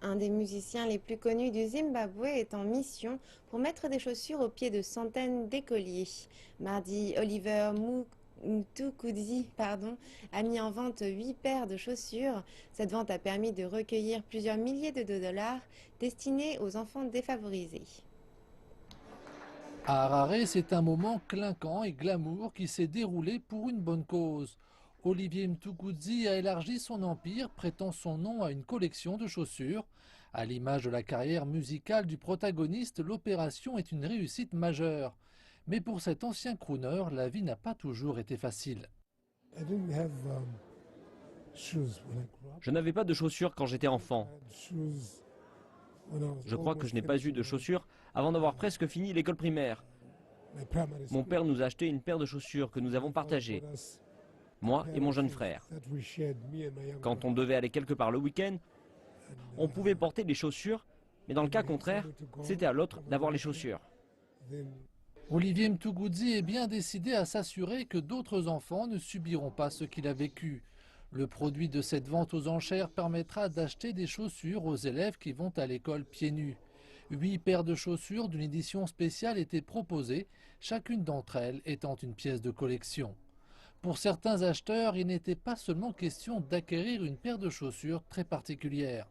Un des musiciens les plus connus du Zimbabwe est en mission pour mettre des chaussures aux pieds de centaines d'écoliers. Mardi, Oliver Mtukudzi a mis en vente 8 paires de chaussures. Cette vente a permis de recueillir plusieurs milliers de dollars destinés aux enfants défavorisés. À Harare, c'est un moment clinquant et glamour qui s'est déroulé pour une bonne cause. Olivier Mtukudzi a élargi son empire, prêtant son nom à une collection de chaussures. À l'image de la carrière musicale du protagoniste, l'opération est une réussite majeure. Mais pour cet ancien crooner, la vie n'a pas toujours été facile. Je n'avais pas de chaussures quand j'étais enfant. Je crois que je n'ai pas eu de chaussures avant d'avoir presque fini l'école primaire. Mon père nous a acheté une paire de chaussures que nous avons partagées, moi et mon jeune frère. Quand on devait aller quelque part le week-end, on pouvait porter les chaussures, mais dans le cas contraire, c'était à l'autre d'avoir les chaussures. Olivier Mtukudzi est bien décidé à s'assurer que d'autres enfants ne subiront pas ce qu'il a vécu. Le produit de cette vente aux enchères permettra d'acheter des chaussures aux élèves qui vont à l'école pieds nus. 8 paires de chaussures d'une édition spéciale étaient proposées, chacune d'entre elles étant une pièce de collection. Pour certains acheteurs, il n'était pas seulement question d'acquérir une paire de chaussures très particulière.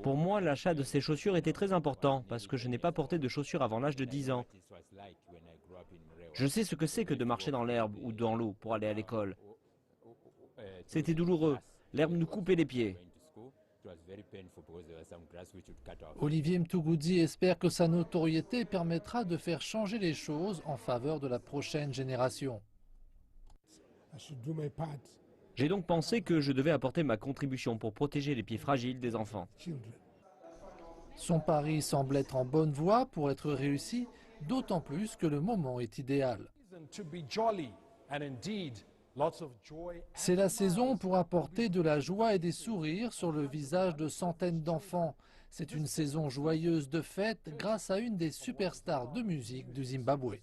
Pour moi, l'achat de ces chaussures était très important parce que je n'ai pas porté de chaussures avant l'âge de 10 ans. Je sais ce que c'est que de marcher dans l'herbe ou dans l'eau pour aller à l'école. C'était douloureux. L'herbe nous coupait les pieds. Olivier Mtukudzi espère que sa notoriété permettra de faire changer les choses en faveur de la prochaine génération. J'ai donc pensé que je devais apporter ma contribution pour protéger les pieds fragiles des enfants. Son pari semble être en bonne voie pour être réussi, d'autant plus que le moment est idéal. C'est la saison pour apporter de la joie et des sourires sur le visage de centaines d'enfants. C'est une saison joyeuse de fête grâce à une des superstars de musique du Zimbabwe.